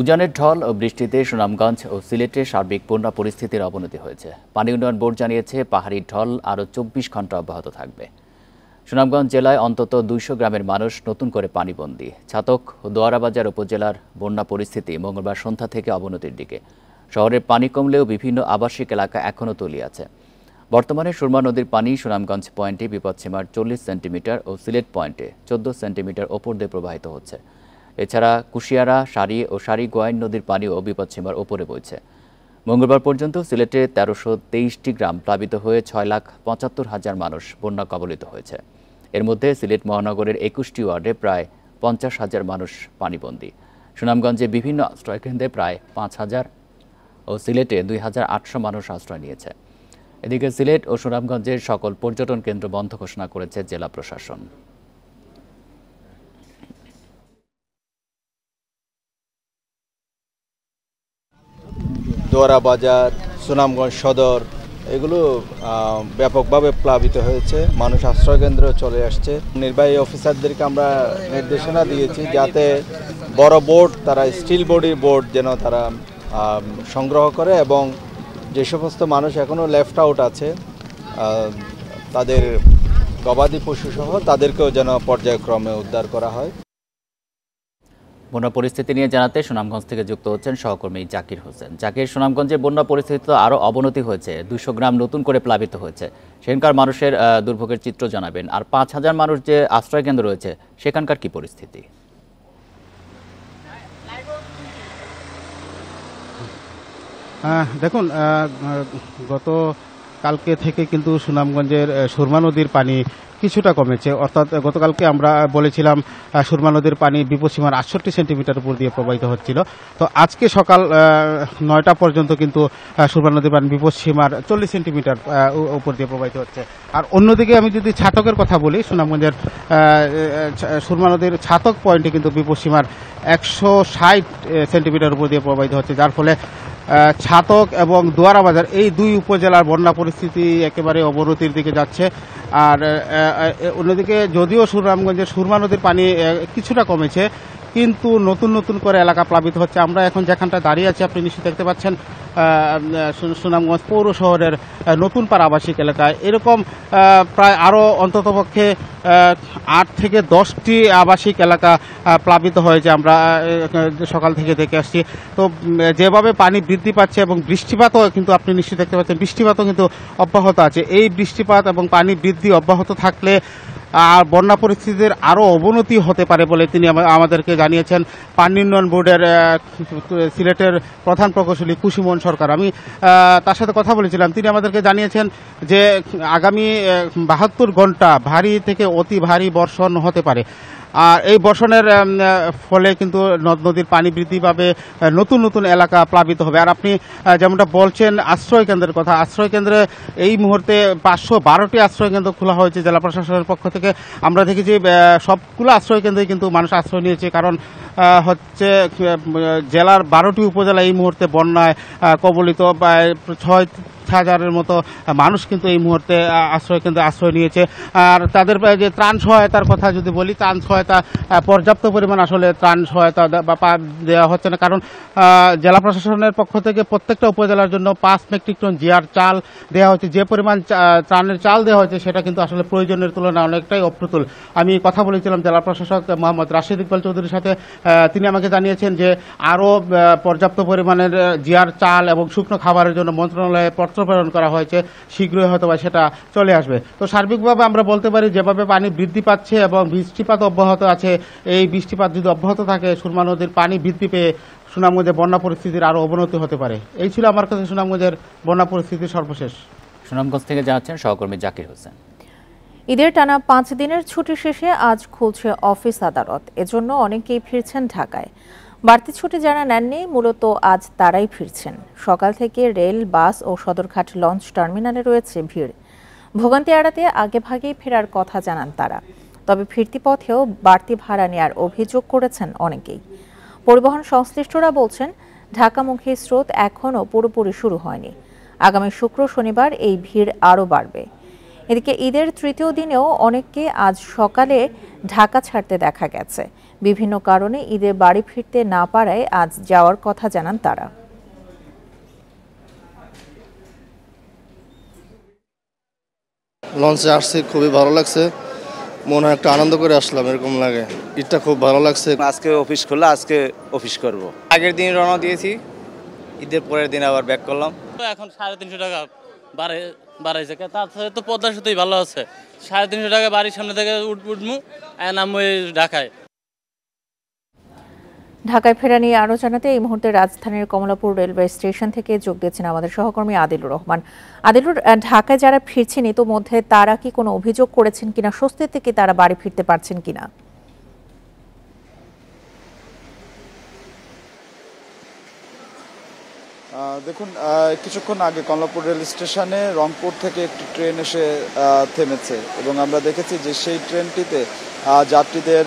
উজানের ঢল ও বৃষ্টিতে সুনামগঞ্জ ও সিলেটে সার্বিক বন্যা পরিস্থিতির অবনতি হয়েছে। পানি উন্নয়ন বোর্ড জানিয়েছে পাহাড়ি ঢল আরও ২৪ ঘন্টা অব্যাহত থাকবে। সুনামগঞ্জ জেলায় অন্তত ২০০ গ্রামের মানুষ নতুন করে পানিবন্দী। ছাতক ও দোয়ারাবাজার উপজেলার বন্যা পরিস্থিতি মঙ্গলবার সন্ধ্যা থেকে অবনতির দিকে। শহরের পানি কমলেও বিভিন্ন আবাসিক এলাকা এখনও তলিয়ে আছে। বর্তমানে সুরমা নদীর পানি সুনামগঞ্জ পয়েন্টে বিপদসীমার ৪০ সেন্টিমিটার ও সিলেট পয়েন্টে ১৪ সেন্টিমিটার ওপর দিয়ে প্রবাহিত হচ্ছে। এছাড়া কুশিয়ারা, সারি ও সারি-গোয়াইন নদীর পানিও বিপদসীমার ওপরে বইছে। মঙ্গলবার পর্যন্ত সিলেটে ১৩২৩টি গ্রাম প্লাবিত হয়ে ৬,৭৫,০০০ মানুষ বন্যা কবলিত হয়েছে। এর মধ্যে সিলেট মহানগরের ২১টি ওয়ার্ডে প্রায় ৫০,০০০ মানুষ পানিবন্দী। সুনামগঞ্জে বিভিন্ন আশ্রয়কেন্দ্রে প্রায় ৫,০০০ ও সিলেটে ২,৮০০ মানুষ আশ্রয় নিয়েছে। এদিকে সিলেট ও সুনামগঞ্জের সকল পর্যটন কেন্দ্র বন্ধ ঘোষণা করেছে জেলা প্রশাসন। দোয়ারাবাজার, সুনামগঞ্জ সদর এগুলো ব্যাপকভাবে প্লাবিত হয়েছে। মানুষ আশ্রয়কেন্দ্র চলে আসছে। নির্বাহী অফিসারদেরকে আমরা নির্দেশনা দিয়েছি যাতে বড় বোট, তারা স্টিল বডির বোট যেন তারা সংগ্রহ করে এবং যে সমস্ত মানুষ এখনও লেফট আউট আছে তাদের গবাদি পশুসহ তাদেরকেও যেন পর্যায়ক্রমে উদ্ধার করা হয়। বন্যা পরিস্থিতি নিয়ে জানাতে সুনামগঞ্জ থেকে যুক্ত হচ্ছেন সহকর্মী জাকির হোসেন। জাকির, সুনামগঞ্জের বন্যা পরিস্থিতি তো আরও অবনতি হয়েছে, ২০০ গ্রাম নতুন করে প্লাবিত হয়েছে। সেখানকার মানুষের দুর্ভোগের চিত্র জানাবেন। আর ৫,০০০ মানুষ যে আশ্রয়কেন্দ্র রয়েছে সেখানকার কি পরিস্থিতি? দেখুন, গত কালকে থেকে কিন্তু সুনামগঞ্জের সুরমা নদীর পানি কিছুটা কমেছে। অর্থাৎ গতকালকে আমরা বলেছিলাম সুরমা নদীর পানি বিপদসীমার ৬৮ সেন্টিমিটার উপর দিয়ে প্রবাহিত হচ্ছিল। তো আজকে সকাল ৯টা পর্যন্ত কিন্তু সুরমা নদীর পানি বিপদসীমার ৪০ সেন্টিমিটার উপর দিয়ে প্রবাহিত হচ্ছে। আর অন্যদিকে আমি যদি ছাতকের কথা বলি, সুনামগঞ্জের সুরমা নদীর ছাতক পয়েন্টে কিন্তু বিপদসীমার ১৬০ সেন্টিমিটার উপর দিয়ে প্রবাহিত হচ্ছে, যার ফলে ছাতক এবং দোয়ারাবাজার এই দুই উপজেলার বন্যা পরিস্থিতি একেবারে অবনতির দিকে যাচ্ছে। আর অন্যদিকে যদিও সুনামগঞ্জের সুরমা নদীর পানি কিছুটা কমেছে, কিন্তু নতুন নতুন করে এলাকা প্লাবিত হচ্ছে। আমরা এখন যেখানটা দাঁড়িয়ে আছি, আপনি নিশ্চয়ই দেখতে পাচ্ছেন সুনামগঞ্জ পৌর শহরের নতুন পাড়া আবাসিক এলাকায় এরকম প্রায় আরও অন্ততপক্ষে ৮ থেকে ১০টি আবাসিক এলাকা প্লাবিত হয়েছে। আমরা সকাল থেকে দেখে আসছি। তো যেভাবে পানি বৃদ্ধি পাচ্ছে এবং বৃষ্টিপাতও কিন্তু আপনি নিশ্চয়ই দেখতে পাচ্ছেন, বৃষ্টিপাতও কিন্তু অব্যাহত আছে। এই বৃষ্টিপাত এবং পানি বৃদ্ধি অব্যাহত থাকলে আর বন্যা পরিস্থিতির আরও অবনতি হতে পারে বলে তিনি আমাদেরকে জানিয়েছেন। পানি উন্নয়ন বোর্ডের সিলেটের প্রধান প্রকৌশলী কুসুমন সরকার, আমি তার সাথে কথা বলেছিলাম। তিনি আমাদেরকে জানিয়েছেন যে আগামী ৭২ ঘন্টা ভারী থেকে অতি ভারী বর্ষণ হতে পারে। আর এই বর্ষণের ফলে কিন্তু নদ নদীর পানি বৃদ্ধি পাবে, নতুন নতুন এলাকা প্লাবিত হবে। আর আপনি যেমনটা বলছেন আশ্রয় কেন্দ্রের কথা, আশ্রয় কেন্দ্রে এই মুহূর্তে ৫১২টি আশ্রয় কেন্দ্র খোলা হয়েছে জেলা প্রশাসনের পক্ষ থেকে। আমরা দেখেছি সবগুলো আশ্রয় কেন্দ্রে কিন্তু মানুষ আশ্রয় নিয়েছে, কারণ হচ্ছে জেলার ১২টি উপজেলা এই মুহূর্তে বন্যায় কবলিত। প্রায় ৬,০০০-এর মতো মানুষ কিন্তু এই মুহূর্তে আশ্রয় কেন্দ্রে আশ্রয় নিয়েছে। আর তাদের যে ত্রাণ সহায়তার কথা যদি বলি, ত্রাণ সহায়তা পর্যাপ্ত পরিমাণ আসলে ত্রাণ সহায়তা দেওয়া হচ্ছে না, কারণ জেলা প্রশাসনের পক্ষ থেকে প্রত্যেকটা উপজেলার জন্য ৫ মেট্রিক টন জিআর চাল দেওয়া হয়েছে। যে পরিমাণ ত্রাণের চাল দেওয়া হয়েছে সেটা কিন্তু আসলে প্রয়োজনের তুলনায় অনেকটাই অপ্রতুল। আমি কথা বলেছিলাম জেলা প্রশাসক মোহাম্মদ রাশেদ ইকবাল চৌধুরীর সাথে। তিনি আমাকে জানিয়েছেন যে আরও পর্যাপ্ত পরিমাণের জিআর চাল এবং শুকনো খাবারের জন্য মন্ত্রণালয়ে পত্র প্রেরণ করা হয়েছে, শীঘ্রই হয়তো সেটা চলে আসবে। তো সার্বিকভাবে আমরা বলতে পারি যেভাবে পানি বৃদ্ধি পাচ্ছে এবং বৃষ্টিপাত অব্যাহত আছে, এই বৃষ্টিপাত যদি অব্যাহত থাকে সুরমা নদীর পানি বৃদ্ধি পেয়ে সুনামগঞ্জের বন্যা পরিস্থিতির আরও অবনতি হতে পারে। এই ছিল আমার কাছে সুনামগঞ্জের বন্যা পরিস্থিতির সর্বশেষ। সুনামগঞ্জ থেকে জানাচ্ছেন সহকর্মী জাকির হোসেন। ঈদের টানা ৫ দিনের ছুটি শেষে আজ খুলছে অফিস আদালত। এজন্য অনেকেই ফিরছেন ঢাকায়। বাড়তি ছুটি যারা নেননি মূলত আজ তারাই ফিরছেন। সকাল থেকে রেল, বাস ও সদরঘাট লঞ্চ টার্মিনালে রয়েছে ভিড়। ভোগান্তি এড়াতে আগেভাগেই ফেরার কথা জানান তারা। তবে ফিরতি পথেও বাড়তি ভাড়া নেওয়ার অভিযোগ করেছেন অনেকেই। পরিবহন সংশ্লিষ্টরা বলছেন ঢাকামুখী স্রোত এখনও পুরোপুরি শুরু হয়নি। আগামী শুক্র শনিবার এই ভিড় আরও বাড়বে। এদিকে ঈদের তৃতীয় দিনেও অনেককে আজ সকালে ঢাকা ছাড়তে দেখা গেছে। বিভিন্ন কারণে ঈদে বাড়ি ফিরতে না পারায় আজ যাওয়ার কথা জানান তারা। লঞ্চে আসছি, খুবই ভালো লাগছে, মনে হয় একটা আনন্দ করে আসলাম এরকম লাগে। ঈদটা খুব ভালো লাগছে। আজকে অফিস খোলা, আজকে অফিস করব। আগের দিন রওনা দিয়েছি, ঈদের পরের দিন আবার ব্যাক করলাম। এখন 350 টাকা বাড়াইছে, তার সাথে তো পদ্মা সেতুই ভালো আছে। 350 টাকা বাড়ির সামনে থেকে উঠবো নাম ঢাকায়। ঢাকায় ফেরা নিয়ে আরও জানাতে এই মুহূর্তে রাজধানীর কমলাপুর রেলওয়ে স্টেশন থেকে যোগ দিচ্ছেন আমাদের সহকর্মী আদিলুর রহমান। আদিলুর, ঢাকায় যারা ফিরছেন ইতোমধ্যে তারা কি কোনো অভিযোগ করেছেন কিনা, স্বস্তি থেকে তারা বাড়ি ফিরতে পারছেন কিনা? দেখুন, কিছুক্ষণ আগে কমলাপুর রেল স্টেশনে রংপুর থেকে একটি ট্রেন এসে থেমেছে এবং আমরা দেখেছি যে সেই ট্রেনটিতে যাত্রীদের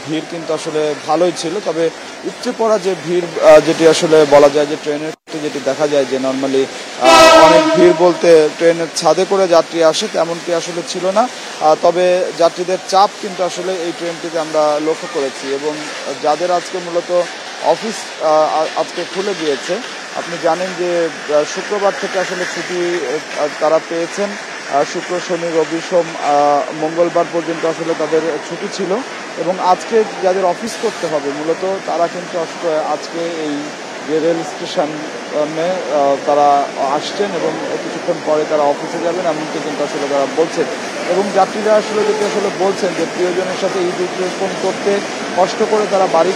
ভিড় কিন্তু আসলে ভালোই ছিল। তবে উপচে পড়া যে ভিড়, যেটি আসলে বলা যায় যে ট্রেনের যেটি দেখা যায় যে নর্মালি অনেক ভিড় বলতে ট্রেনের ছাদে করে যাত্রী আসে, তেমনটি আসলে ছিল না। তবে যাত্রীদের চাপ কিন্তু আসলে এই ট্রেনটিতে আমরা লক্ষ্য করেছি এবং যাদের আজকে মূলত অফিস আজকে খুলে গিয়েছে, আপনি জানেন যে শুক্রবার থেকে আসলে ছুটি তারা পেয়েছেন। শুক্র, শনি, রবি, সোম, মঙ্গলবার পর্যন্ত আসলে তাদের ছুটি ছিল এবং আজকে যাদের অফিস করতে হবে মূলত তারা কিন্তু আজকে এই যে রেল স্টেশনে তারা আসছেন এবং কিছুক্ষণ পরে তারা অফিসে যাবেন, এমনকি কিন্তু আসলে তারা বলছেন। এবং যাত্রীরা আসলে যেটি আসলে বলছেন যে প্রিয়জনের সাথে ঈদ উদযাপন করতে কষ্ট করে তারা বাড়ি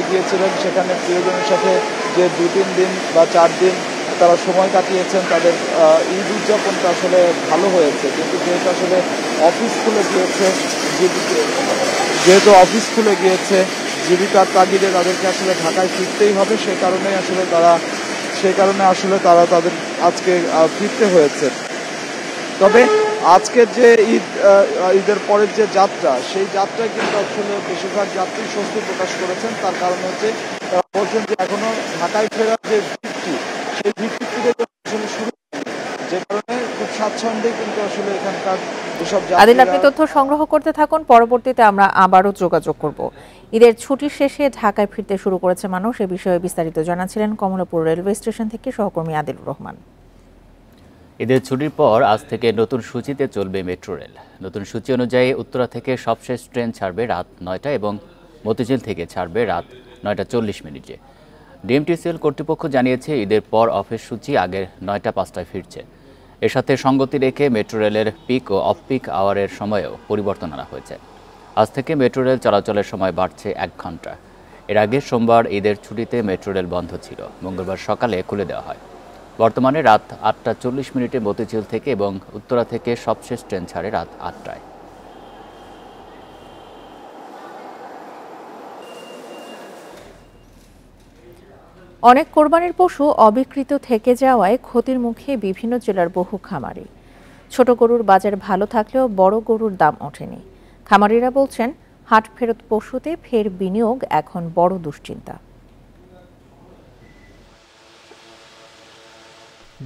গিয়েছিলেন, সেখানে প্রিয়জনের সাথে যে 2-3 দিন বা 4 দিন তারা সময় কাটিয়েছেন, তাদের ঈদ উদযাপনটা আসলে ভালো হয়েছে। কিন্তু যেহেতু আসলে অফিস খুলে গিয়েছে জীবিকার তাগিদে তাদেরকে আসলে ঢাকায় ফিরতেই হবে, সেই কারণে আসলে তারা তাদের আজকে ফিরতে হয়েছে। তবে আজকের যে ঈদের পরের যে যাত্রা, সেই যাত্রায় কিন্তু আসলে বেশিরভাগ যাত্রী স্বস্তি প্রকাশ করেছেন। তার কারণ হচ্ছে তারা বলছেন যে এখনো ঢাকায় ফেরার যে ভিড়টি, সেই ভিড়টি আসলে শুরু, যে কারণে খুব স্বাচ্ছন্দ্যে কিন্তু আসলে এখানকার যেসব আদিল, আপনি তথ্য সংগ্রহ করতে থাকুন, পরবর্তীতে আমরা আবারও যোগাযোগ করব। ঈদের ছুটি শেষে ঢাকায় ফিরতে শুরু করেছে মানুষ, এ বিষয়ে বিস্তারিত জানাচ্ছিলেন কমলাপুর রেলওয়ে স্টেশন থেকে সহকর্মী আদিলুর রহমান। ঈদের ছুটির পর আজ থেকে নতুন সূচিতে চলবে মেট্রো রেল। নতুন সূচি অনুযায়ী উত্তরা থেকে সবশেষ ট্রেন ছাড়বে রাত 9টা এবং মতিঝিল থেকে ছাড়বে রাত 9টা 40 মিনিটে। ডিএমটিসিএল কর্তৃপক্ষ জানিয়েছে ঈদের পর অফিস সূচি আগের 9টা 5টায় ফিরছে। এর সাথে সঙ্গতি রেখে মেট্রো রেলের পিক ও অফ পিক আওয়ারের সময়েও পরিবর্তন আনা হয়েছে। আজ থেকে মেট্রো রেল চলাচলের সময় বাড়ছে 1 ঘন্টা। এর আগে সোমবার ঈদের ছুটিতে মেট্রো রেল বন্ধ ছিল, মঙ্গলবার সকালে খুলে দেওয়া হয়। বর্তমানে রাত 8টা 40 মিনিটে মতিঝিল থেকে এবং উত্তরা থেকে সবশেষ ট্রেন ছাড়ে রাত 8টায়। অনেক কোরবানির পশু অবিক্রিত থেকে যাওয়ায় ক্ষতির মুখে বিভিন্ন জেলার বহু খামারি। ছোট গরুর বাজার ভালো থাকলেও বড় গরুর দাম ওঠেনি। খামারিরা বলছেন হাট ফেরত পশুতে ফের বিনিয়োগ এখন বড় দুশ্চিন্তা।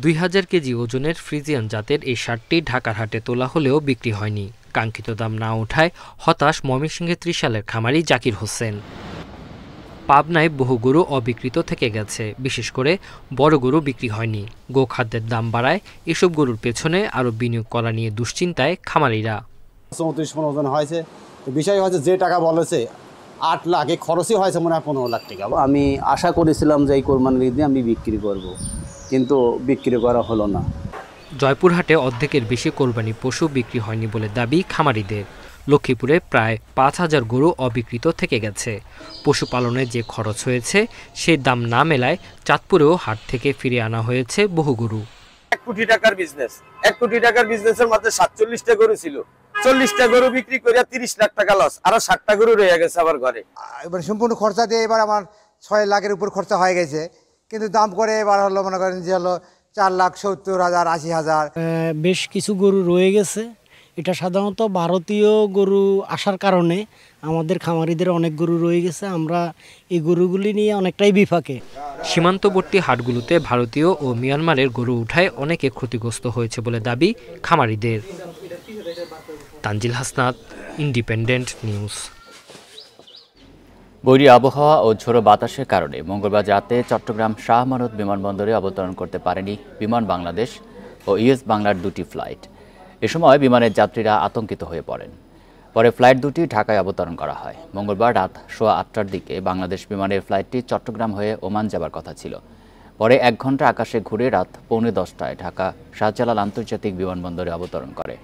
2000 কেজি ওজনের ফ্রিজিয়ান জাতের এই ষাঁড়টি ঢাকার হাটে তোলা হলেও বিক্রি হয়নি। কাঙ্ক্ষিত দাম না ওঠায় হতাশ ময়মনসিংহের ত্রিশালের খামারি জাকির হোসেন। পাবনায় বহু গরু অবিক্রিত থেকে গেছে, বিশেষ করে বড় গরু বিক্রি হয়নি। গোখাদ্যের দাম বাড়ায় এসব গরুর পেছনে আরও বিনিয়োগ করা নিয়ে দুশ্চিন্তায় খামারিরা। 34 মণ ওজন হয়েছে, তো বিষয় হচ্ছে যে টাকা বলেছে 8 লাখ, এই খরচই হয়েছে মনে হয় 15 লাখ টাকা। আমি আশা করেছিলাম যে এই কোরবানির ঈদে আমি বিক্রি করব, কিন্তু বিক্রি করা হলো না। জয়পুরহাটে অর্ধেকের বেশি কোরবানি পশু বিক্রি হয়নি বলে দাবি খামারিদের। লক্ষ্মীপুরে প্রায় 5000 গরু অবিক্রিত থেকে গেছে। পশুপালনে যে খরচ হয়েছে সেই দাম না মেলায় চাঁদপুরেও হাট থেকে ফিরে আনা হয়েছে বহু গরু। 1 কোটি টাকার বিজনেস, 1 কোটি টাকার বিজনেসের মধ্যে 47টা গরু ছিল, 40টা গরু বিক্রি করে 30 লাখ টাকা লস, আরো 60টা গরু রয়ে গেছে আমার ঘরে। এবার সম্পূর্ণ খরচা দিয়ে এবার আমার 6 লাখের উপর খরচা হয়ে গেছে, কিন্তু দাম করে এবার হলো মনে করেন যে হলো 4,70,000, 80,000। বেশ কিছু গরু রয়ে গেছে, এটা সাধারণত ভারতীয় গরু আসার কারণে আমাদের খামারিদের অনেক গরু রয়ে গেছে, আমরা এই গরুগুলি নিয়ে অনেকটাই বিপাকে। সীমান্তবর্তী হাটগুলোতে ভারতীয় ও মিয়ানমারের গরু উঠায় অনেকে ক্ষতিগ্রস্ত হয়েছে বলে দাবি খামারিদের। Tanzil Hasnat, Independent News. বৈরী আবহাওয়া ও ঝোড়ো বাতাসের কারণে মঙ্গলবার রাতে চট্টগ্রাম শাহ আমানত বিমানবন্দরে অবতরণ করতে পারেনি বিমান বাংলাদেশ ও ইউএস বাংলার দুটি ফ্লাইট। এ সময় বিমানের যাত্রীরা আতঙ্কিত হয়ে পড়েন। পরে ফ্লাইট দুটি ঢাকায় অবতরণ করা হয়। মঙ্গলবার রাত 8:15টার দিকে বাংলাদেশ বিমানের ফ্লাইটটি চট্টগ্রাম হয়ে ওমান যাবার কথা ছিল। পরে 1 ঘন্টা আকাশে ঘুরে রাত 9:45টায় ঢাকা শাহজালাল আন্তর্জাতিক বিমানবন্দরে অবতরণ করে।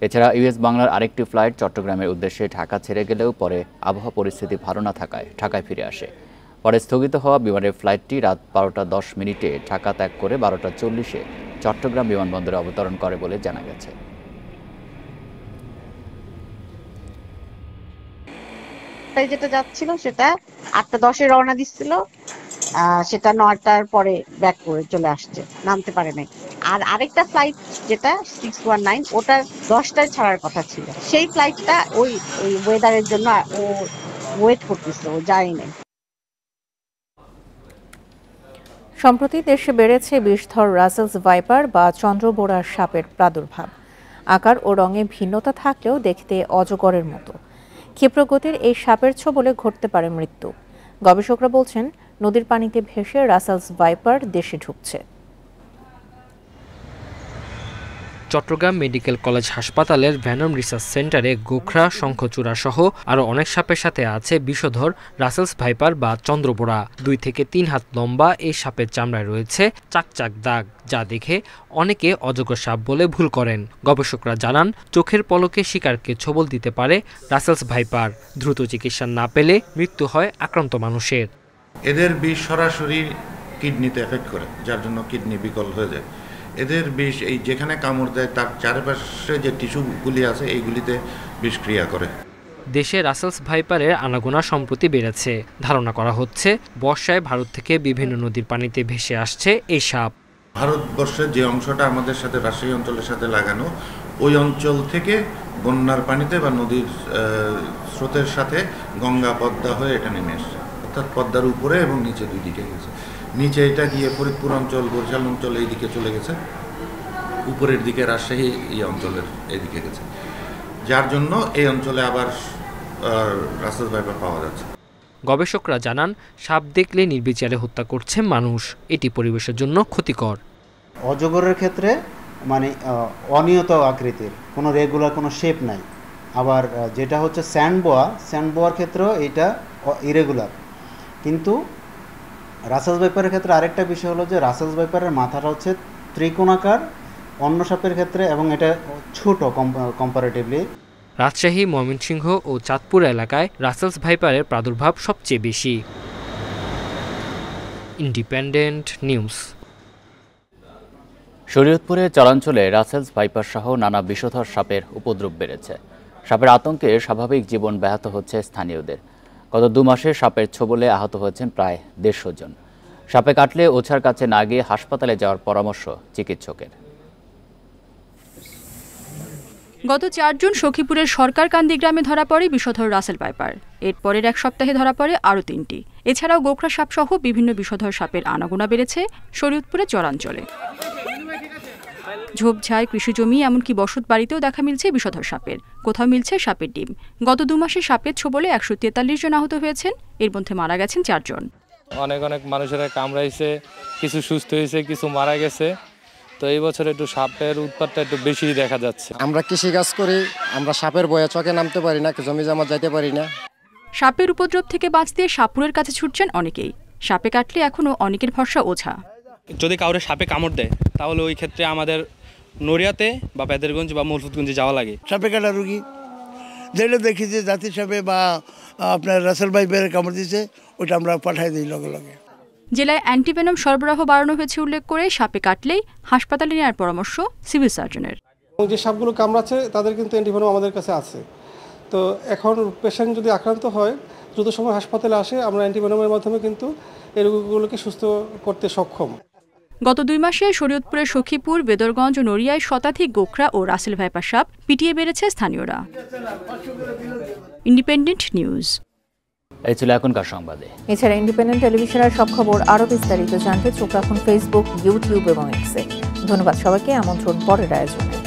এছাড়া ইউএস বাংলার আরেকটি ফ্লাইট চট্টগ্রামের উদ্দেশ্যে ঢাকা ছেড়ে গেলেও পরে আবহাওয়া পরিস্থিতি ভালো না থাকায় ঢাকায় ফিরে আসে। পরে স্থগিত হওয়া বিমানের ফ্লাইটটি রাত 12:10 ঢাকা ত্যাগ করে 12:40 চট্টগ্রাম বিমানবন্দরে অবতরণ করে বলে জানা গেছে। যেটা যাচ্ছিল সেটা 8:10 রওনা দিচ্ছিল, সেটা 9টার পরে ব্যাক করে চলে আসছে, নামতে পারে নাই। আর আরেকটা ফ্লাইট যেটা 619 ওটা 10টায় ছাড়ার কথা ছিল, সেই ফ্লাইটটা ওই ওয়েদারের জন্য ও ওয়েট করতেছে, ও যায় নাই। সম্প্রতি দেশে বেড়েছে বিষধর রাসেলস ভাইপার বা চন্দ্রবোরা সাপের প্রাদুর্ভাব। আকার ও রঙে ভিন্নতা থাকলেও দেখতে অজগরের মতো। ক্ষিপ্রগতির এই সাপের ছোবলে ঘটতে পারে মৃত্যু। গবেষকরা বলছেন নদীর পানিতে ভেসে রাসেলস ভাইপার দেশে ঢুকছে। চট্টগ্রাম মেডিকেল কলেজ হাসপাতালের ভ্যানম রিসার্চ সেন্টারে গোখরা, শঙ্খচূড়া সহ আরও অনেক সাপের সাথে আছে বিষধর রাসেলস ভাইপার বা চন্দ্রবোরা। 2 থেকে 3 হাত লম্বা এই সাপের চামড়ায় রয়েছে চাকচাক দাগ, যা দেখে অনেকে অজগর সাপ বলে ভুল করেন। গবেষকরা জানান, চোখের পলকে শিকারকে ছোবল দিতে পারে রাসেলস ভাইপার। দ্রুত চিকিৎসা না পেলে মৃত্যু হয় আক্রান্ত মানুষের। এদের বিষ সরাসরি কিডনিতে এফেক্ট করে, যার জন্য কিডনি বিকল হয়ে যায়। এদের বিষ এই যেখানে কামড় দেয় তার চারপাশে যে টিস্যুগুলি আছে এইগুলিতে বিষক্রিয়া করে। দেশে রাসেলস ভাইপারের আনাগোনা সম্প্রতি বেড়েছে। ধারণা করা হচ্ছে বর্ষায় ভারত থেকে বিভিন্ন নদীর পানিতে ভেসে আসছে এই সাপ। ভারতবর্ষের যে অংশটা আমাদের সাথে রাজশাহী অঞ্চলের সাথে লাগানো, ওই অঞ্চল থেকে বন্যার পানিতে বা নদীর স্রোতের সাথে গঙ্গা পদ্মা হয়ে এটা নেমে এসছে, অর্থাৎ পদ্মার উপরে এবং নিচে 2 দিকে গেছে। নিচে এটা গিয়ে ফরিদপুর অঞ্চল, বরিশাল অঞ্চল এই দিকে চলে গেছে, উপরের দিকে রাজশাহী এই অঞ্চলের এইদিকে গেছে, যার জন্য এই অঞ্চলে আবার রাসেলস ভাইপার পাওয়া যাচ্ছে। গবেষকরা জানান, সাপ দেখলে নির্বিচারে হত্যা করছে মানুষ। এটি পরিবেশের জন্য ক্ষতিকর। অজগরের ক্ষেত্রে মানে অনিয়ত আকৃতির, কোনো রেগুলার কোনো শেপ নাই। আবার যেটা হচ্ছে স্যান্ডবোয়ার ক্ষেত্রেও এটা ইরেগুলার। কিন্তু রাসেলস ভাইপারের ক্ষেত্রে আরেকটা বিষয় হলো যে রাসেলস ভাইপারের মাথাটা হচ্ছে ত্রিকোণাকার অন্য সাপের ক্ষেত্রে, এবং এটা ছোট কম্পারেটিভলি। রাজশাহী, ময়মনসিংহ ও চাঁদপুর এলাকায় রাসেলস ভাইপারের প্রাদুর্ভাব সবচেয়ে বেশি। Independent News. শরীয়তপুরে চরাঞ্চলে রাসেলস ভাইপার সহ নানা বিষধর সাপের উপদ্রব বেড়েছে। সাপের আতঙ্কে স্বাভাবিক জীবন ব্যাহত হচ্ছে স্থানীয়দের। গত 2 মাসে সাপের ছোবলে আহত হয়েছেন প্রায় 150 জন। সাপে কাটলে ওঝার কাছে না গিয়ে হাসপাতালে যাওয়ার পরামর্শ চিকিৎসকের। গত 4 জুন সখীপুরের সরকারকান্দি গ্রামে ধরা পড়ে বিষধর রাসেল ভাইপার। এরপরের 1 সপ্তাহে ধরা পড়ে আরও 3টি। এছাড়াও গোখরা সাপ সহ বিভিন্ন বিষধর সাপের আনাগোনা বেড়েছে শরীয়তপুরের চরাঞ্চলে। ঝোপঝাড়, কৃষিজমি, এমনকি বসত বাড়িতেও দেখা মিলছে বিষধর সাপের। কোথাও মিলছে সাপের ডিম। গত 2 মাসে সাপের ছোবলে 143 জন আহত হয়েছেন, এর মধ্যে মারা গেছেন 4 জন। অনেক মানুষেরা কামড়াইছে, কিছু সুস্থ হয়েছে, কিছু মারা গেছে। তো এই বছর একটু সাপের উৎপাতটা একটু বেশি দেখা যাচ্ছে। আমরা কৃষিকাজ করি, আমরা সাপের ভয়ে চকে নামতে পারি না, জমি জমা যাইতে পারি না। সাপের উপদ্রব থেকে বাঁচতে সাপুরের কাছে ছুটছেন অনেকেই। সাপে কাটলে এখনও অনেকের ভরসা ওঝা। যদি কাউরে সাপে কামড় দেয় তাহলে ওই ক্ষেত্রে আমাদের নড়িয়াতে বা পেদেরগঞ্জ বা মলফুতগঞ্জে যাওয়া লাগে। সাপে কাটা রুগী যেটা দেখি যে জাতির সাপে বা আপনার রাসেল ভাইপারের কামড় দিচ্ছে, ওটা আমরা পাঠাই দিই লগে লগে। জেলায় অ্যান্টিভেনম সরবরাহ বাড়ানো হয়েছে উল্লেখ করে সাপে কাটলেই হাসপাতালে নেওয়ার পরামর্শ সিভিল সার্জনের। যে সাপগুলো কামড়াচ্ছে তাদের কিন্তু অ্যান্টিভেনম আমাদের কাছে আছে। তো এখন পেশেন্ট যদি আক্রান্ত হয়, দ্রুত সময় হাসপাতালে আসে, আমরা অ্যান্টিভেনমের মাধ্যমে কিন্তু এই রোগগুলোকে সুস্থ করতে সক্ষম। গত 2 মাসে শরীয়তপুরের সখীপুর, বেদরগঞ্জ ও নড়িয়ায় শতাধিক গোখরা ও রাসেল ভাইপার সাপ পিটিয়ে বেড়েছে স্থানীয়রা। Independent news. এই ছিল এখনকার সংবাদে। এছাড়া ইন্ডিপেন্ডেন্ট টেলিভিশনের সব খবর আরও বিস্তারিত জানতে চোখ রাখুন ফেসবুক, ইউটিউব এবং এক্সে। ধন্যবাদ সবাইকে। আমন্ত্রণ পরের আয়োজনে।